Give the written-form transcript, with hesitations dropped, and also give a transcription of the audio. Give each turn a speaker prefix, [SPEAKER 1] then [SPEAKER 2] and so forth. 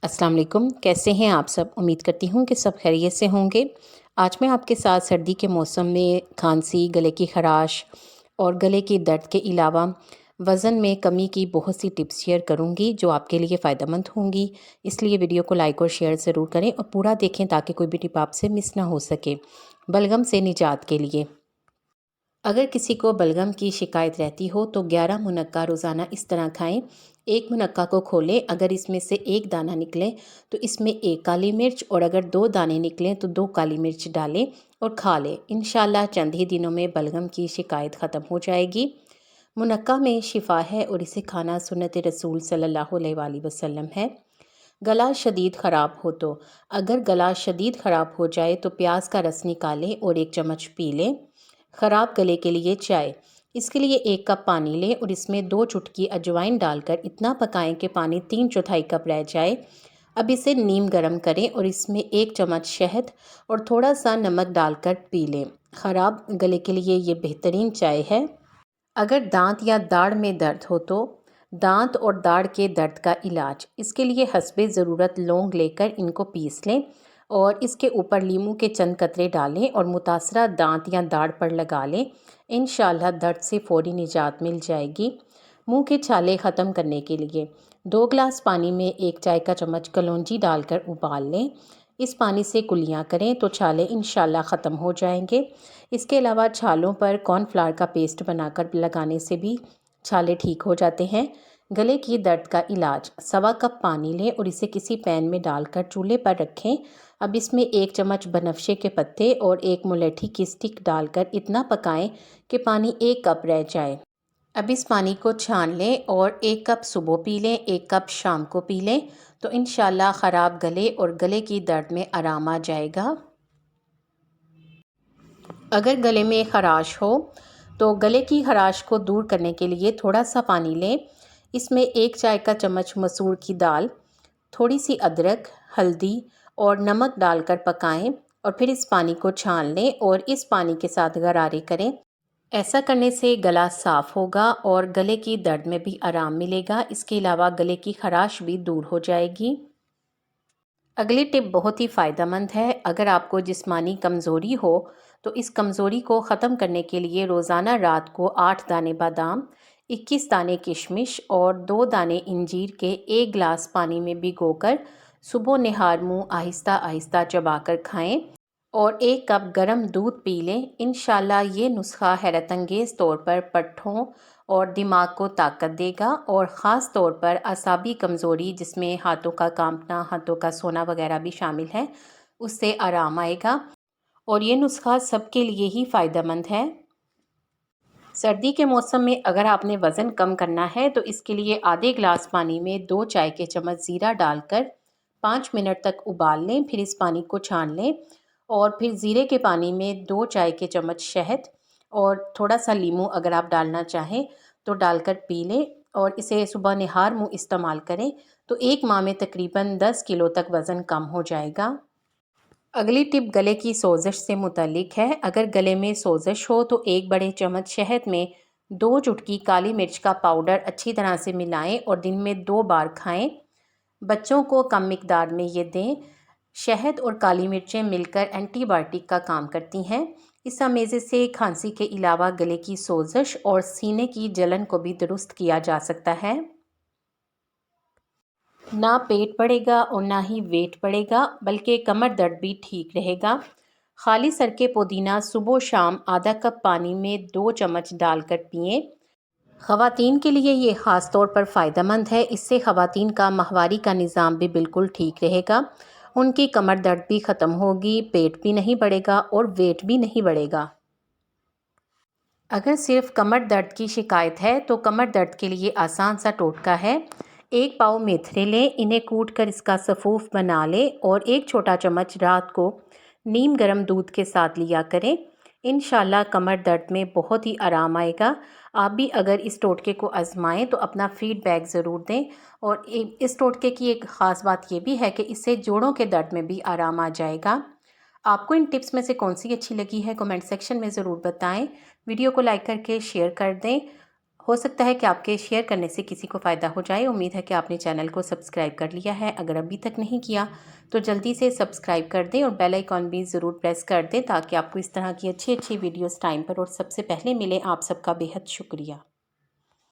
[SPEAKER 1] अस्सलाम वालेकुम। कैसे हैं आप सब? उम्मीद करती हूँ कि सब खैरियत से होंगे। आज मैं आपके साथ सर्दी के मौसम में खांसी, गले की ख़राश और गले के दर्द के अलावा वज़न में कमी की बहुत सी टिप्स शेयर करूँगी जो आपके लिए फ़ायदेमंद होंगी। इसलिए वीडियो को लाइक और शेयर ज़रूर करें और पूरा देखें ताकि कोई भी टिप आपसे मिस ना हो सके। बलगम से निजात के लिए अगर किसी को बलगम की शिकायत रहती हो तो 11 मुनक्का रोज़ाना इस तरह खाएं। एक मुनक्का को खोलें, अगर इसमें से एक दाना निकले तो इसमें एक काली मिर्च और अगर 2 दाने निकलें तो 2 काली मिर्च डालें और खा लें। इंशाल्लाह चंद ही दिनों में बलगम की शिकायत ख़त्म हो जाएगी। मुनक्का में शिफा है और इसे खाना सुन्नत रसूल सल्लल्लाहु अलैहि वसल्लम है। गला शदीद ख़राब हो तो अगर गला शदीद ख़राब हो जाए तो प्याज का रस निकालें और 1 चम्मच पी लें। ख़राब गले के लिए चाय, इसके लिए 1 कप पानी लें और इसमें 2 चुटकी अजवाइन डालकर इतना पकाएं कि पानी 3/4 कप रह जाए। अब इसे नीम गर्म करें और इसमें 1 चम्मच शहद और थोड़ा सा नमक डालकर पी लें। ख़राब गले के लिए ये बेहतरीन चाय है। अगर दांत या दाढ़ में दर्द हो तो दांत और दाढ़ के दर्द का इलाज, इसके लिए हस्बे ज़रूरत लौंग लेकर इनको पीस लें और इसके ऊपर नींबू के चंद कतरे डालें और मुतासरा दांत या दाढ़ पर लगा लें। इंशाल्लाह दर्द से फ़ौरी निजात मिल जाएगी। मुंह के छाले ख़त्म करने के लिए 2 गिलास पानी में 1 चाय का चम्मच कलौंजी डालकर उबाल लें। इस पानी से कुलियाँ करें तो छाले इंशाल्लाह ख़त्म हो जाएंगे। इसके अलावा छालों पर कॉर्नफ्लावर का पेस्ट बनाकर लगाने से भी छाले ठीक हो जाते हैं। गले की दर्द का इलाज, 1.25 कप पानी लें और इसे किसी पैन में डालकर चूल्हे पर रखें। अब इसमें 1 चम्मच बनफशे के पत्ते और 1 मुलट्ठी की स्टिक डालकर इतना पकाएं कि पानी 1 कप रह जाए। अब इस पानी को छान लें और 1 कप सुबह पी लें, 1 कप शाम को पी लें तो इंशाल्लाह ख़राब गले और गले की दर्द में आराम आ जाएगा। अगर गले में ख़राश हो तो गले की ख़राश को दूर करने के लिए थोड़ा सा पानी लें। इसमें 1 चाय का चम्मच मसूर की दाल, थोड़ी सी अदरक, हल्दी और नमक डालकर पकाएं और फिर इस पानी को छान लें और इस पानी के साथ गरारे करें। ऐसा करने से गला साफ़ होगा और गले की दर्द में भी आराम मिलेगा। इसके अलावा गले की ख़राश भी दूर हो जाएगी। अगली टिप बहुत ही फ़ायदेमंद है। अगर आपको जिस्मानी कमज़ोरी हो तो इस कमज़ोरी को ख़त्म करने के लिए रोज़ाना रात को 8 दाने बादाम, 21 दाने किशमिश और 2 दाने इंजीर के 1 गिलास पानी में भिगोकर सुबह निहार मुँह आहिस्ता आहिस्ता चबाकर खाएं और 1 कप गर्म दूध पी लें। इंशाल्लाह ये नुस्खा हैरत अंगेज़ तौर पर पट्ठों और दिमाग को ताकत देगा और ख़ास तौर पर असाबी कमज़ोरी जिसमें हाथों का कांपना, हाथों का सोना वगैरह भी शामिल है, उससे आराम आएगा और ये नुस्खा सबके लिए ही फ़ायदेमंद है। सर्दी के मौसम में अगर आपने वज़न कम करना है तो इसके लिए आधे गिलास पानी में 2 चाय के चम्मच ज़ीरा डालकर 5 मिनट तक उबाल लें। फिर इस पानी को छान लें और फिर ज़ीरे के पानी में 2 चाय के चम्मच शहद और थोड़ा सा नींबू अगर आप डालना चाहें तो डालकर पी लें और इसे सुबह निहार मुँह इस्तेमाल करें तो 1 माह में तकरीबन 10 किलो तक वज़न कम हो जाएगा। अगली टिप गले की सोजिश से मुतल्लिक है। अगर गले में सोजिश हो तो 1 बड़े चम्मच शहद में 2 चुटकी काली मिर्च का पाउडर अच्छी तरह से मिलाएं और दिन में 2 बार खाएं। बच्चों को कम मिकदार में ये दें। शहद और काली मिर्चें मिलकर एंटीबायोटिक का काम करती हैं। इस अमेज़े से खांसी के अलावा गले की सोजिश और सीने की जलन को भी दुरुस्त किया जा सकता है। ना पेट बढ़ेगा और ना ही वेट बढ़ेगा बल्कि कमर दर्द भी ठीक रहेगा। खाली सर के पुदीना सुबह शाम आधा कप पानी में 2 चम्मच डालकर पिएं। ख़वातीन के लिए ये ख़ास तौर पर फ़ायदेमंद है। इससे ख़वातीन का माहवारी का निज़ाम भी बिल्कुल ठीक रहेगा। उनकी कमर दर्द भी ख़त्म होगी, पेट भी नहीं बढ़ेगा और वेट भी नहीं बढ़ेगा। अगर सिर्फ कमर दर्द की शिकायत है तो कमर दर्द के लिए आसान सा टोटका है। 1 पाव मेथरे लें, इन्हें कूट कर इसका सफ़ूफ बना लें और 1 छोटा चम्मच रात को नीम गर्म दूध के साथ लिया करें। इंशाल्लाह कमर दर्द में बहुत ही आराम आएगा। आप भी अगर इस टोटके को आजमाएं तो अपना फ़ीडबैक ज़रूर दें। और इस टोटके की एक ख़ास बात ये भी है कि इससे जोड़ों के दर्द में भी आराम आ जाएगा। आपको इन टिप्स में से कौन सी अच्छी लगी है कमेंट सेक्शन में ज़रूर बताएं। वीडियो को लाइक करके शेयर कर दें। हो सकता है कि आपके शेयर करने से किसी को फ़ायदा हो जाए। उम्मीद है कि आपने चैनल को सब्सक्राइब कर लिया है। अगर अभी तक नहीं किया तो जल्दी से सब्सक्राइब कर दें और बेल आइकॉन भी ज़रूर प्रेस कर दें ताकि आपको इस तरह की अच्छी अच्छी वीडियोस टाइम पर और सबसे पहले मिले। आप सबका बेहद शुक्रिया।